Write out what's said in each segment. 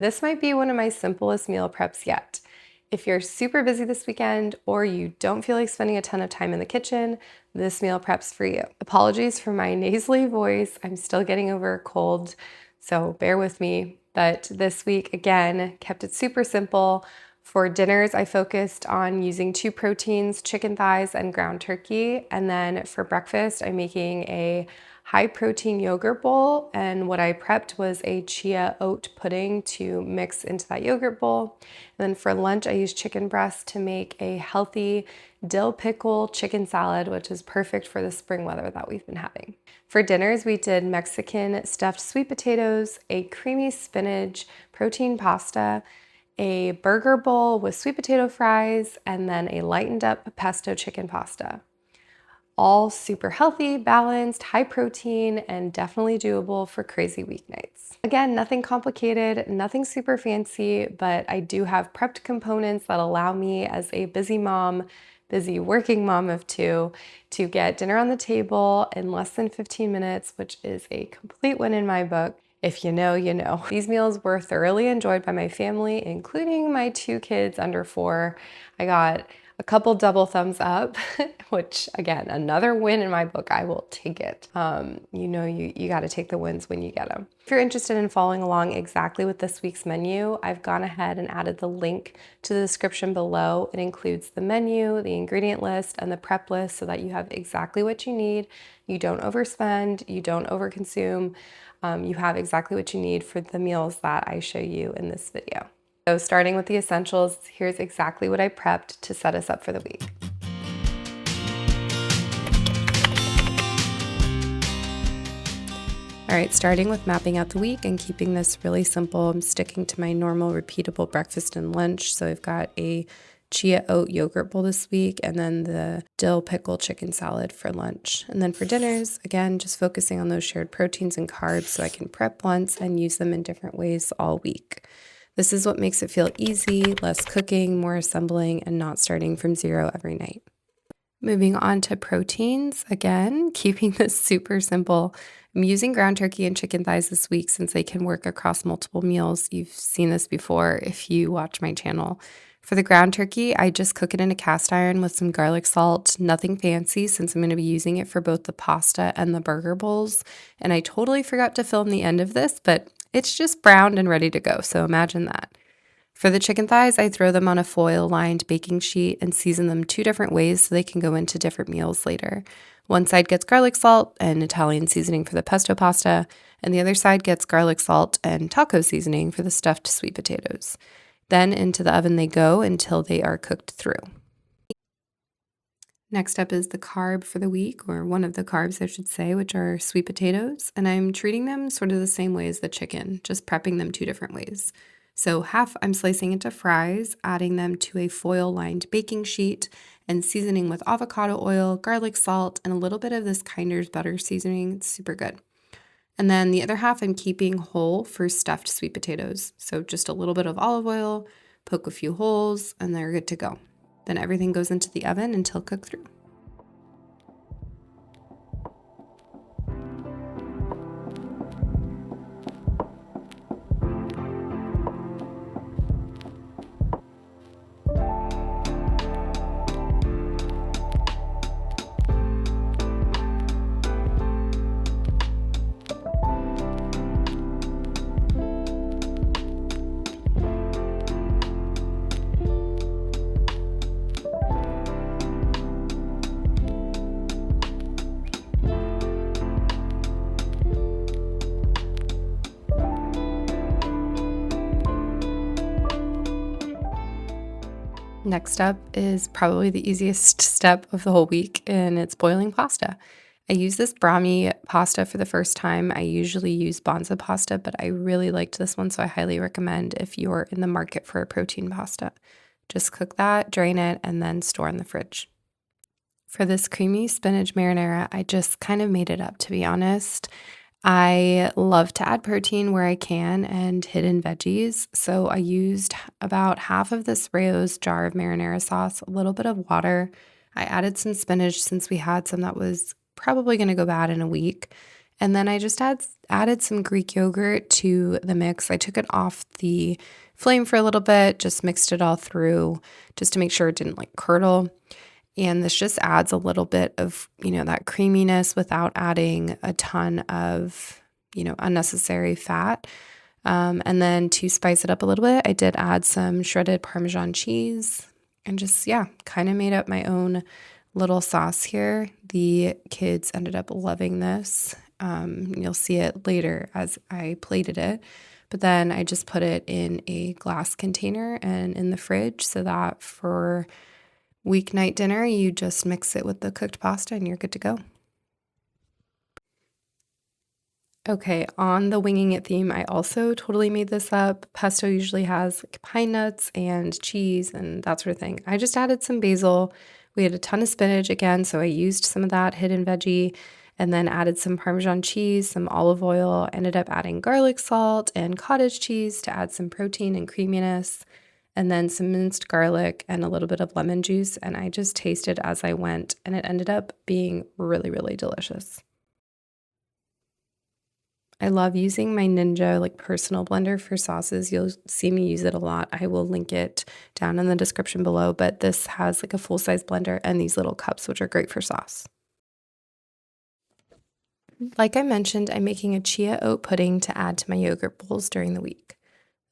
This might be one of my simplest meal preps yet. If you're super busy this weekend or you don't feel like spending a ton of time in the kitchen, this meal prep's for you. Apologies for my nasally voice. I'm still getting over a cold, so bear with me. But this week, again, kept it super simple. For dinners, I focused on using two proteins, chicken thighs and ground turkey. And then for breakfast, I'm making a high protein yogurt bowl, and what I prepped was a chia oat pudding to mix into that yogurt bowl. And then for lunch, I used chicken breast to make a healthy dill pickle chicken salad, which is perfect for the spring weather that we've been having. For dinners, we did Mexican stuffed sweet potatoes, a creamy spinach protein pasta, a burger bowl with sweet potato fries, and then a lightened up pesto chicken pasta. All super healthy, balanced, high protein, and definitely doable for crazy weeknights. Again, nothing complicated, nothing super fancy, but I do have prepped components that allow me as a busy mom, busy working mom of two, to get dinner on the table in less than 15 minutes, which is a complete win in my book. If you know, you know. These meals were thoroughly enjoyed by my family, including my two kids under 4. I got a couple double thumbs up, which again, another win in my book. I will take it. You got to take the wins when you get them. If you're interested in following along exactly with this week's menu, I've gone ahead and added the link to the description below. It includes the menu, the ingredient list, and the prep list so that you have exactly what you need. You don't overspend, you don't overconsume. You have exactly what you need for the meals that I show you in this video. So starting with the essentials, here's exactly what I prepped to set us up for the week. All right, starting with mapping out the week and keeping this really simple, I'm sticking to my normal repeatable breakfast and lunch. So I've got a chia oat yogurt bowl this week, and then the dill pickle chicken salad for lunch. And then for dinners, again, just focusing on those shared proteins and carbs so I can prep once and use them in different ways all week. This is what makes it feel easy, less cooking, more assembling, and not starting from zero every night. Moving on to proteins, again, keeping this super simple. I'm using ground turkey and chicken thighs this week since they can work across multiple meals. You've seen this before if you watch my channel. For the ground turkey, I just cook it in a cast iron with some garlic salt, nothing fancy since I'm going to be using it for both the pasta and the burger bowls. And I totally forgot to film the end of this, but it's just browned and ready to go, so imagine that. For the chicken thighs, I throw them on a foil-lined baking sheet and season them 2 different ways so they can go into different meals later. One side gets garlic salt and Italian seasoning for the pesto pasta, and the other side gets garlic salt and taco seasoning for the stuffed sweet potatoes. Then into the oven they go until they are cooked through. Next up is the carb for the week, or one of the carbs, I should say, which are sweet potatoes. And I'm treating them sort of the same way as the chicken, just prepping them 2 different ways. So half I'm slicing into fries, adding them to a foil-lined baking sheet, and seasoning with avocado oil, garlic salt, and a little bit of this Kinder's butter seasoning. It's super good. And then the other half I'm keeping whole for stuffed sweet potatoes. So just a little bit of olive oil, poke a few holes, and they're good to go. Then everything goes into the oven until cooked through. Next up is probably the easiest step of the whole week, and it's boiling pasta. I use this Brahmi pasta for the first time. I usually use Banza pasta, but I really liked this one, so I highly recommend if you're in the market for a protein pasta. Just cook that, drain it, and then store in the fridge. For this creamy spinach marinara, I just kind of made it up, to be honest. I love to add protein where I can and hidden veggies. So I used about half of this Rayo's jar of marinara sauce, a little bit of water. I added some spinach since we had some that was probably going to go bad in a week. And then I just added some Greek yogurt to the mix. I took it off the flame for a little bit, just mixed it all through just to make sure it didn't like curdle. And this just adds a little bit of, that creaminess without adding a ton of, unnecessary fat. And then to spice it up a little bit, I did add some shredded Parmesan cheese and just, kind of made up my own little sauce here. The kids ended up loving this. You'll see it later as I plated it. But then I just put it in a glass container and in the fridge so that for weeknight dinner, you just mix it with the cooked pasta and you're good to go. Okay, on the winging it theme, I also totally made this up. Pesto usually has like pine nuts and cheese and that sort of thing. I just added some basil. We had a ton of spinach again, so I used some of that hidden veggie and then added some Parmesan cheese, some olive oil, ended up adding garlic salt and cottage cheese to add some protein and creaminess, and then some minced garlic and a little bit of lemon juice. And I just tasted as I went, and it ended up being really, really delicious. I love using my Ninja like personal blender for sauces. You'll see me use it a lot. I will link it down in the description below, but this has like a full-size blender and these little cups, which are great for sauce. Like I mentioned, I'm making a chia oat pudding to add to my yogurt bowls during the week.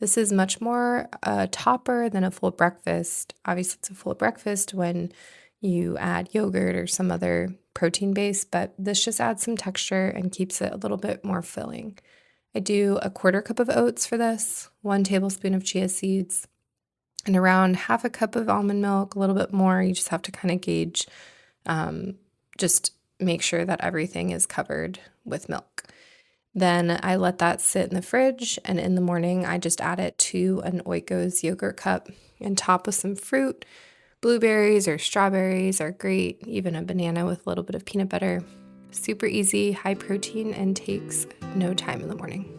This is much more a topper than a full breakfast. Obviously, it's a full breakfast when you add yogurt or some other protein base, but this just adds some texture and keeps it a little bit more filling. I do a 1/4 cup of oats for this, 1 tablespoon of chia seeds, and around 1/2 cup of almond milk, a little bit more. You just have to kind of gauge, just make sure that everything is covered with milk. Then I let that sit in the fridge, and in the morning, I just add it to an Oikos yogurt cup and top with some fruit. Blueberries or strawberries are great, even a banana with a little bit of peanut butter. Super easy, high protein, and takes no time in the morning.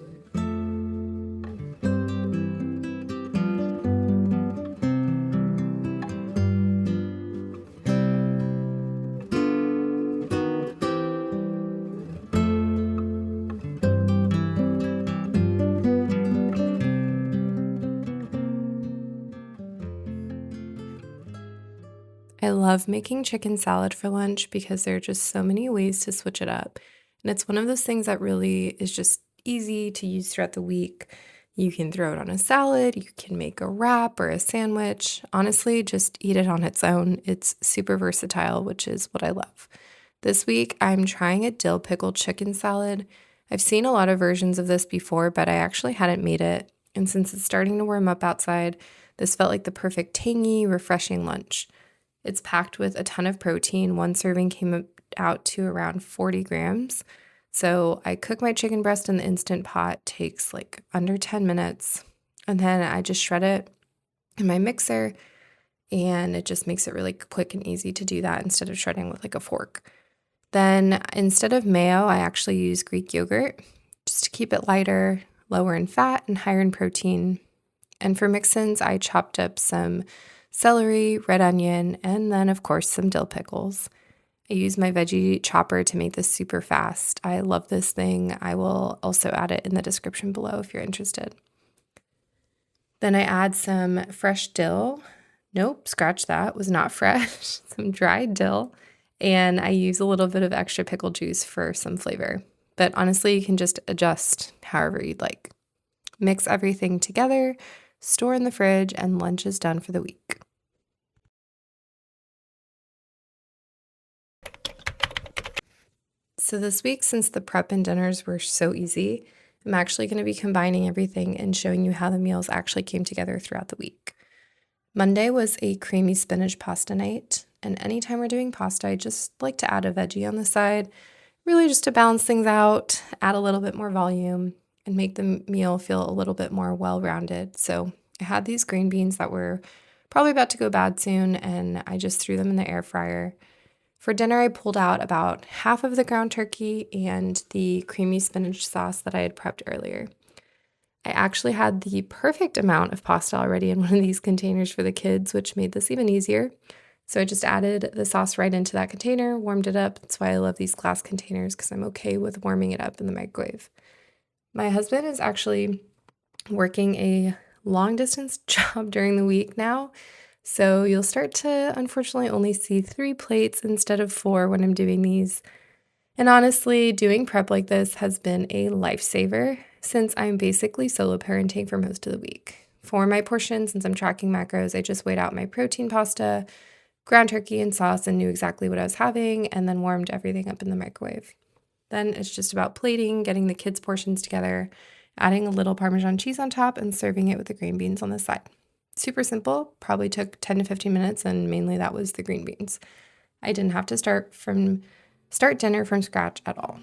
I love making chicken salad for lunch because there are just so many ways to switch it up. And it's one of those things that really is just easy to use throughout the week. You can throw it on a salad, you can make a wrap or a sandwich. Honestly, just eat it on its own. It's super versatile, which is what I love. This week, I'm trying a dill pickle chicken salad. I've seen a lot of versions of this before, but I actually hadn't made it. And since it's starting to warm up outside, this felt like the perfect tangy, refreshing lunch. It's packed with a ton of protein. One serving came out to around 40 grams. So I cook my chicken breast in the Instant Pot, takes like under 10 minutes. And then I just shred it in my mixer, and it just makes it really quick and easy to do that instead of shredding with like a fork. Then instead of mayo, I actually use Greek yogurt just to keep it lighter, lower in fat, and higher in protein. And for mix-ins, I chopped up some celery, red onion, and then of course some dill pickles. I use my veggie chopper to make this super fast. I love this thing. I will also add it in the description below if you're interested. Then I add some fresh dill. Nope, scratch that, was not fresh. Some dried dill. And I use a little bit of extra pickle juice for some flavor. But honestly, you can just adjust however you'd like. Mix everything together, store in the fridge, and lunch is done for the week. So this week, since the prep and dinners were so easy, I'm actually going to be combining everything and showing you how the meals actually came together throughout the week. Monday was a creamy spinach pasta night, and anytime we're doing pasta, I just like to add a veggie on the side, really just to balance things out, add a little bit more volume, and make the meal feel a little bit more well-rounded. So I had these green beans that were probably about to go bad soon, and I just threw them in the air fryer. For dinner, I pulled out about half of the ground turkey and the creamy spinach sauce that I had prepped earlier. I actually had the perfect amount of pasta already in one of these containers for the kids, which made this even easier. So I just added the sauce right into that container, warmed it up. That's why I love these glass containers, because I'm okay with warming it up in the microwave. My husband is actually working a long distance job during the week now. So you'll start to unfortunately only see 3 plates instead of 4 when I'm doing these. And honestly, doing prep like this has been a lifesaver since I'm basically solo parenting for most of the week. For my portion, since I'm tracking macros, I just weighed out my protein pasta, ground turkey, and sauce and knew exactly what I was having, and then warmed everything up in the microwave. Then it's just about plating, getting the kids' portions together, adding a little Parmesan cheese on top, and serving it with the green beans on the side. Super simple, probably took 10 to 15 minutes, and mainly that was the green beans. I didn't have to start dinner from scratch at all.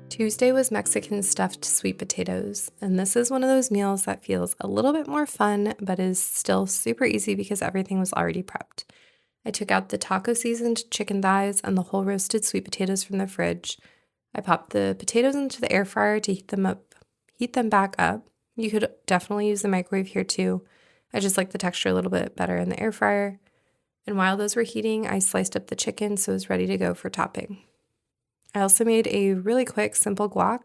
Tuesday was Mexican stuffed sweet potatoes, and this is one of those meals that feels a little bit more fun, but is still super easy because everything was already prepped. I took out the taco seasoned chicken thighs and the whole roasted sweet potatoes from the fridge. I popped the potatoes into the air fryer to heat them back up. You could definitely use the microwave here too. I just like the texture a little bit better in the air fryer. And while those were heating, I sliced up the chicken so it was ready to go for topping. I also made a really quick, simple guac.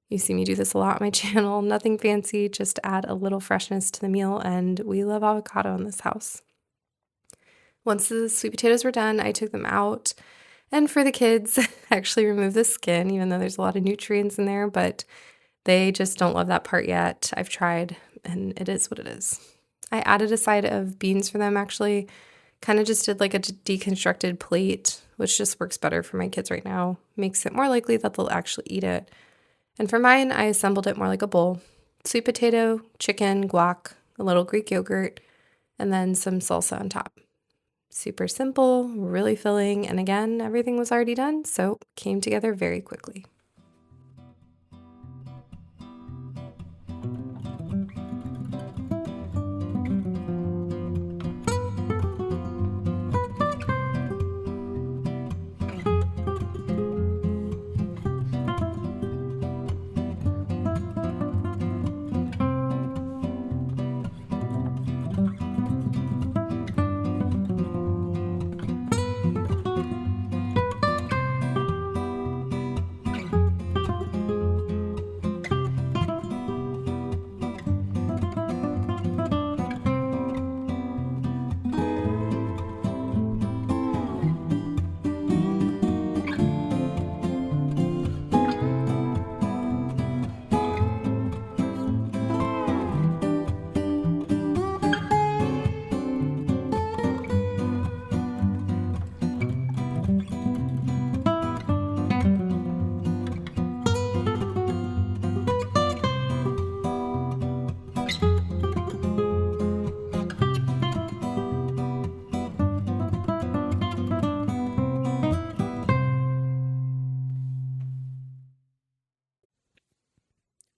You see me do this a lot on my channel. Nothing fancy, just to add a little freshness to the meal, and we love avocado in this house. Once the sweet potatoes were done, I took them out, and for the kids, I actually removed the skin, even though there's a lot of nutrients in there, but they just don't love that part yet. I've tried, and it is what it is. I added a side of beans for them, actually. Kind of just did like a deconstructed plate, which just works better for my kids right now. Makes it more likely that they'll actually eat it. And for mine, I assembled it more like a bowl. Sweet potato, chicken, guac, a little Greek yogurt, and then some salsa on top. Super simple, really filling, and again, everything was already done, so it came together very quickly.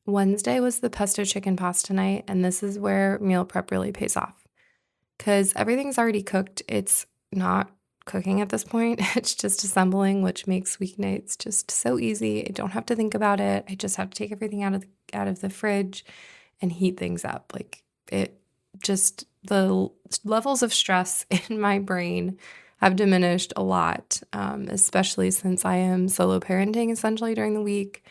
Wednesday was the pesto chicken pasta night, and this is where meal prep really pays off. Because everything's already cooked, it's not cooking at this point, it's just assembling, which makes weeknights just so easy. I don't have to think about it. I just have to take everything out of the fridge and heat things up. Like it just the levels of stress in my brain have diminished a lot, especially since I am solo parenting essentially during the week.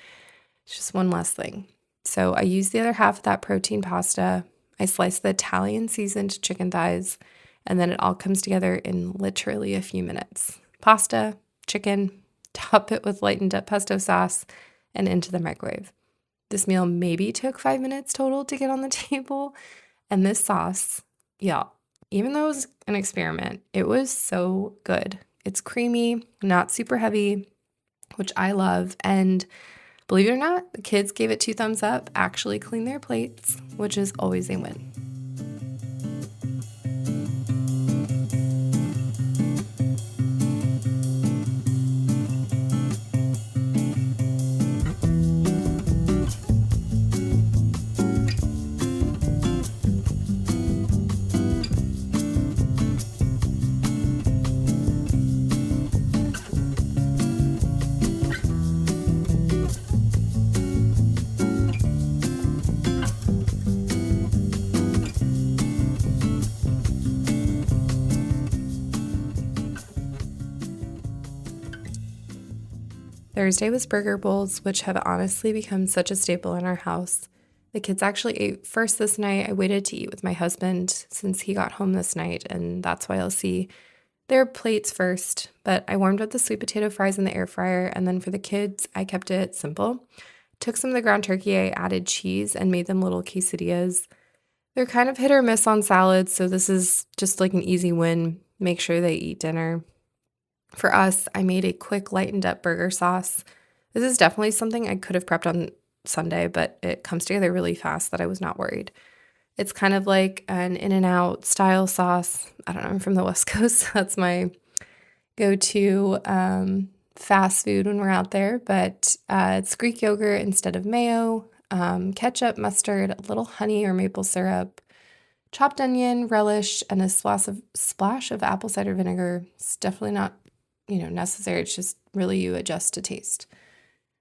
It's just one less thing. So I used the other half of that protein pasta. I sliced the Italian seasoned chicken thighs, and then it all comes together in literally a few minutes. Pasta, chicken, top it with lightened-up pesto sauce, and into the microwave. This meal maybe took 5 minutes total to get on the table. And this sauce, yeah, even though it was an experiment, it was so good. It's creamy, not super heavy, which I love, and believe it or not, the kids gave it 2 thumbs up, actually cleaned their plates, which is always a win. Thursday was burger bowls, which have honestly become such a staple in our house. The kids actually ate first this night. I waited to eat with my husband since he got home this night, and that's why I'll see their plates first. But I warmed up the sweet potato fries in the air fryer, and then for the kids, I kept it simple. Took some of the ground turkey, I added cheese, and made them little quesadillas. They're kind of hit or miss on salads, so this is just like an easy win. Make sure they eat dinner. For us, I made a quick lightened-up burger sauce. This is definitely something I could have prepped on Sunday, but it comes together really fast that I was not worried. It's kind of like an In-N-Out style sauce. I don't know, I'm from the West Coast. That's my go-to fast food when we're out there, but it's Greek yogurt instead of mayo, ketchup, mustard, a little honey or maple syrup, chopped onion, relish, and a splash of apple cider vinegar. It's definitely not, necessary. It's just really you adjust to taste.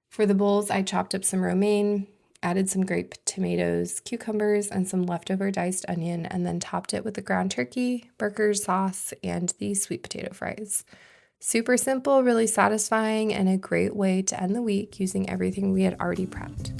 For the bowls, I chopped up some romaine, added some grape tomatoes, cucumbers, and some leftover diced onion, and then topped it with the ground turkey, burger sauce, and the sweet potato fries. Super simple, really satisfying, and a great way to end the week using everything we had already prepped.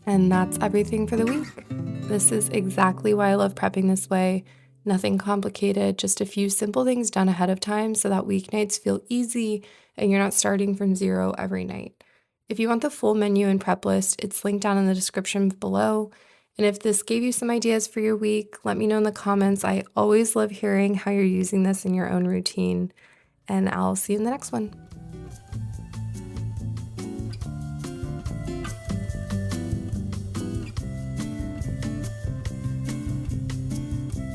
And that's everything for the week. This is exactly why I love prepping this way. Nothing complicated, just a few simple things done ahead of time so that weeknights feel easy and you're not starting from zero every night. If you want the full menu and prep list, it's linked down in the description below. And if this gave you some ideas for your week, let me know in the comments. I always love hearing how you're using this in your own routine. And I'll see you in the next one.